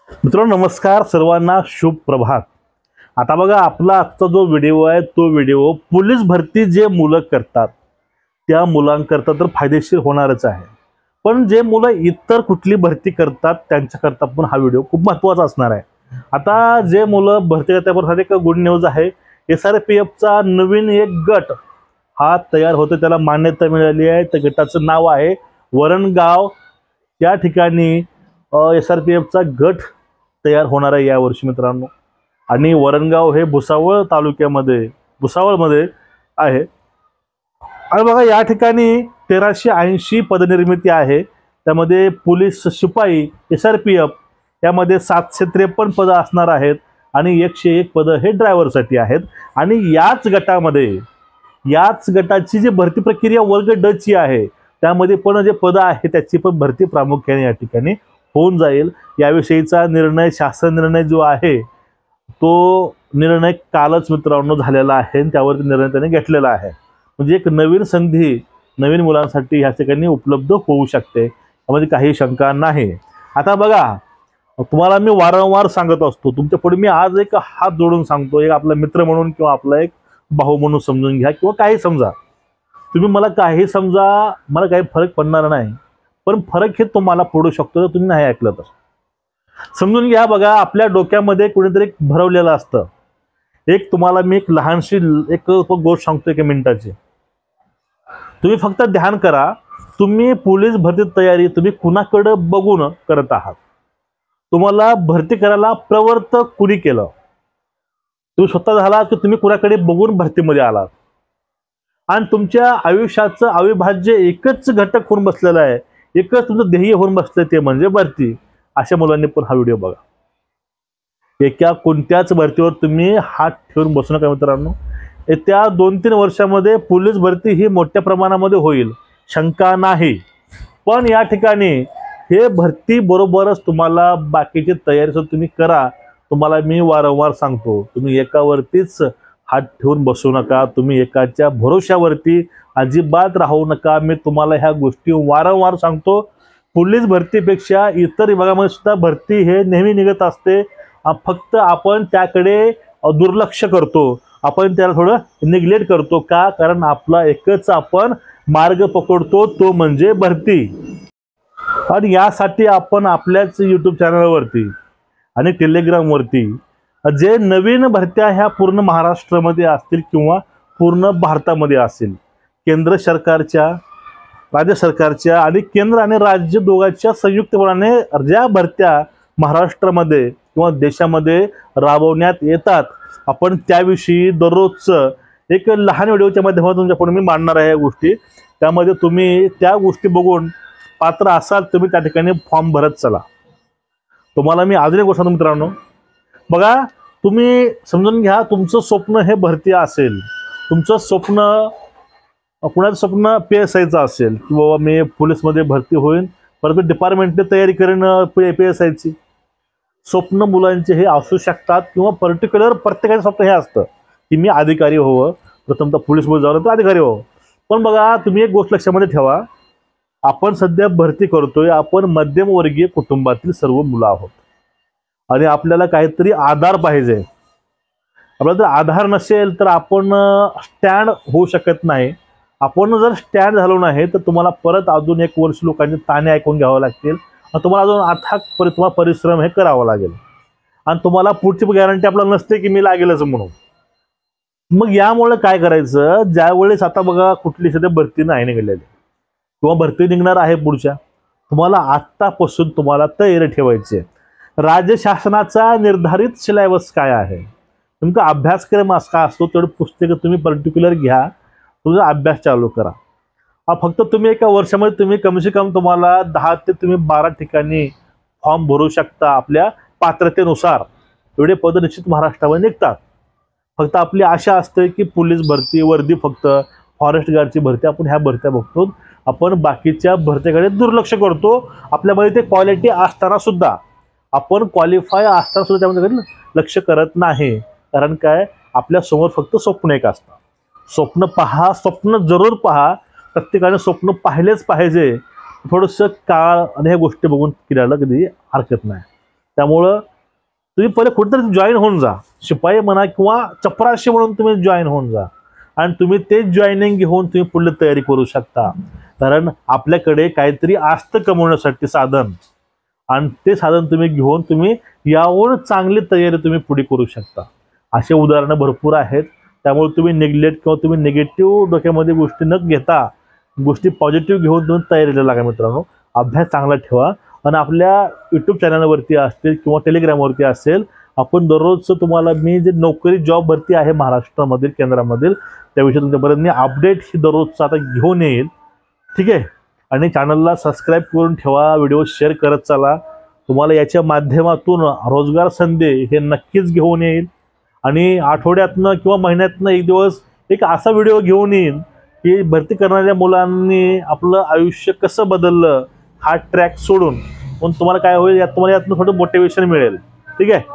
मित्रांनो नमस्कार, सर्वांना शुभ प्रभात। आता बघा, आपला आजचा जो व्हिडिओ आहे तो व्हिडिओ पोलीस भरती जे मुलं करतात त्या मुलांकरता तर फायदेशीर होणारच आहे, पण जे मुलं इतर कुठली भरती करतात त्यांच्याकरता पण हा व्हिडिओ खूप महत्त्वाचा असणार आहे। आता जे मुलं भरती करतात त्यासाठी एक गुड न्यूज आहे। SRPF चा नवीन एक गट हा तयार होतो, त्याला मान्यता मिळाली आहे। त्या गटाचं नाव आहे वरणगाव। या ठिकाणी SRPF चा गट तयार होणार आहे या वर्षी मित्रांनो। आणि वरणगाव हे भुसावळमध्ये आहे। आणि बघा, या ठिकाणी 1380 पदनिर्मिती आहे। त्यामध्ये पोलीस शिपाई SRPF यामध्ये 753 पदं असणार आहेत आणि 101 पदं हे ड्रायव्हरसाठी आहेत। आणि याच गटाची जी भरती प्रक्रिया वर्ग ड ची आहे, त्यामध्ये पण जे पदं आहे त्याची पण भरती प्रामुख्याने या ठिकाणी होऊन जाईल। याविषयीचा निर्णय, शासन निर्णय जो आहे तो निर्णय कालच मित्रांनो झालेला आहे, त्यावर निर्णय त्याने घेतलेला आहे। म्हणजे एक नवीन संधी नवीन मुलांसाठी या ठिकाणी उपलब्ध होऊ शकते, त्यामध्ये काही शंका नाही। आता बघा, तुम्हाला मी वारंवार सांगत असतो, तुमच्या पुढे मी आज एक हात जोडून सांगतो, एक आपला मित्र म्हणून किंवा आपला एक भाऊ म्हणून समजून घ्या किंवा काही समजा, तुम्ही मला काही समजा, मला काही फरक पडणार नाही, पण फरक हे तुम्हाला पडू शकतो जर तुम्ही नाही ऐकलं तर। समजून घ्या, बघा, आपल्या डोक्यामध्ये कुणीतरी भरवलेलं असतं। एक तुम्हाला मी एक लहानशी एक गोष्ट सांगतो, 1 मिनिटाची। तुम्ही फक्त ध्यान करा, तुम्ही पोलीस भरती तयारी तुम्ही कुणाकडे बघून करत आहात? तुम्हाला भरती करायला प्रवर्तक कुणी केलं? तुम्ही स्वतः झाला की तुम्ही कुणाकडे बघून भरतीमध्ये आलात? आणि तुमच्या आयुष्याचं अविभाज्य एकच घटक होऊन बसलेला आहे, एकच तुमचं ध्येय होऊन बसलं, ते म्हणजे भरती। अशा मुलांनी पण हा व्हिडिओ बघा। एका कोणत्याच भरतीवर तुम्ही हात ठेवून बसू नका मित्रांनो। येत्या 2-3 वर्षामध्ये पोलीस भरती ही मोठ्या प्रमाणामध्ये होईल, शंका नाही। पण या ठिकाणी हे भरती बरोबरच तुम्हाला बाकीची तयारी सुद्धा तुम्ही करा। तुम्हाला मी वारंवार सांगतो, तुम्ही एकावरतीच हात ठेवून बसू नका, तुम्ही एकाच्या भरोश्यावरती अजिबात राहू नका। मी तुम्हाला ह्या गोष्टी वारंवार सांगतो। पोलीस भरतीपेक्षा इतर विभागामध्ये सुद्धा भरती हे नेहमी निघत असते, फक्त आपण त्याकडे दुर्लक्ष करतो, आपण त्याला थोडं निग्लेक्ट करतो का? कारण आपला एकच आपण मार्ग पकडतो, तो म्हणजे भरती। आणि यासाठी आपण आपल्याच YouTube चॅनलवरती आणि टेलिग्रामवरती जे नवीन भरत्या ह्या पूर्ण महाराष्ट्रामध्ये असतील किंवा पूर्ण भारतामध्ये असतील, केंद्र सरकारच्या, राज्य सरकारच्या आणि केंद्र आणि राज्य दोघांच्या संयुक्तपणाने ज्या भरत्या महाराष्ट्रामध्ये किंवा देशामध्ये राबवण्यात येतात, आपण त्याविषयी दररोजचं एक लहान व्हिडिओच्या माध्यमातून तुमच्यापुढे मी मांडणार आहे गोष्टी। त्यामध्ये तुम्ही त्या गोष्टी बघून पात्र असाल, तुम्ही त्या ठिकाणी फॉर्म भरत चला। तुम्हाला मी अजून एक गोष्ट सांगतो मित्रांनो, बघा, तुम्ही समजून घ्या, तुमचं स्वप्न हे भरती असेल, तुमचं स्वप्न, कुणाचं स्वप्न PSIचं असेल की बाबा मी पोलीसमध्ये भरती होईन, परत डिपार्टमेंटने तयारी करेन PSIची। स्वप्न मुलांचे हे असू शकतात किंवा पर्टिक्युलर प्रत्येकाचं स्वप्न हे असतं की मी अधिकारी व्हावं, प्रथमतः पोलीसमध्ये जावं तर अधिकारी व्हावं। पण बघा, तुम्ही एक गोष्ट लक्षामध्ये ठेवा, आपण सध्या भरती करतोय, आपण मध्यमवर्गीय कुटुंबातील सर्व मुलं आहोत आणि आपल्याला काहीतरी आधार पाहिजे। आपल्याला जर आधार नसेल तर आपण स्टँड होऊ शकत नाही। आपण जर स्टँड झालो नाही तर तुम्हाला परत अजून 1 वर्ष लोकांचे ताणे ऐकून घ्यावं लागतील आणि तुम्हाला अजून अथक परिश्रम हे करावं लागेल आणि तुम्हाला पुढची गॅरंटी आपल्याला नसते की मी लागेलच म्हणून। मग यामुळे काय करायचं, ज्यावेळेस आता बघा कुठली सध्या भरती नाही निघालेली किंवा भरती निघणार आहे पुढच्या, तुम्हाला आत्तापासून तुम्हाला तयारी ठेवायची आहे। राज्य शासनाचा निर्धारित सिलेबस काय आहे, तुमचा अभ्यासक्रम काय असतो, तेवढं पुस्तकं तुम्ही पर्टिक्युलर घ्या, तुमचा अभ्यास चालू करा। फक्त तुम्ही एका वर्षामध्ये तुम्ही कम से कम तुम्हाला 10 ते 12 ठिकाणी फॉर्म भरू शकता आपल्या पात्रतेनुसार। एवढे पद निश्चित महाराष्ट्रामध्ये निघतात। फक्त आपली आशा असते की पोलीस भरती, वर्दी, फक्त फॉरेस्ट गार्डची भरती, आपण ह्या भरत्या बघतो, आपण बाकीच्या भरतीकडे दुर्लक्ष करतो। आपल्यामध्ये ते क्वालिटी असताना सुद्धा, आपण क्वालिफाय असताना सुद्धा त्यामध्ये लक्ष करत नाही। कारण काय, आपल्या समोर फक्त स्वप्न एक असतं। स्वप्न पहा, स्वप्न जरूर पहा, प्रत्येकाने स्वप्न पाहिलेच पाहिजे। थोडंसं काळ आणि ह्या गोष्टी बघून फिरायला कधी हरकत नाही। त्यामुळं तुम्ही पहिले कुठेतरी जॉईन होऊन जा, शिपाई म्हणा किंवा चपराशी म्हणून तुम्ही जॉईन होऊन जा आणि तुम्ही ते जॉईनिंग घेऊन तुम्ही पुढे तयारी करू शकता. कारण आपल्याकडे काहीतरी असतं कमवण्यासाठी साधन, आणि ते साधन तुम्ही घेऊन तुम्ही यावर चांगली तयारी तुम्ही पुढे करू शकता. असे उदाहरणं भरपूर आहेत. त्यामुळे तुम्ही निग्लेक्ट किंवा तुम्ही निगेटिव्ह डोक्यामध्ये गोष्टी न घेता गोष्टी पॉझिटिव्ह घेऊन तुम्ही तयारीला लागा मित्रांनो. अभ्यास चांगला ठेवा आणि आपल्या यूट्यूब चॅनलवरती असतील किंवा टेलिग्रामवरती असेल, आपण दररोजचं तुम्हाला मी जे नोकरी जॉब भरती आहे महाराष्ट्रामधील केंद्रामधील त्याविषयी तुमच्यापर्यंत मी अपडेट ही दररोजचं आता घेऊन येईल. ठीक आहे. आणि चॅनलला सबस्क्राईब करून ठेवा, व्हिडिओ शेअर करत चला. तुम्हाला याच्या माध्यमातून रोजगार संधी हे नक्कीच घेऊन येईल. आणि आठवड्यातनं किंवा महिन्यातनं एक दिवस एक असा व्हिडिओ घेऊन येईन की भरती करणाऱ्या मुलांनी आपलं आयुष्य कसं बदललं हा ट्रॅक सोडून. पण तुम्हाला काय होईल, तुम्हाला यातनं थोडं मोटिवेशन मिळेल. ठीक आहे.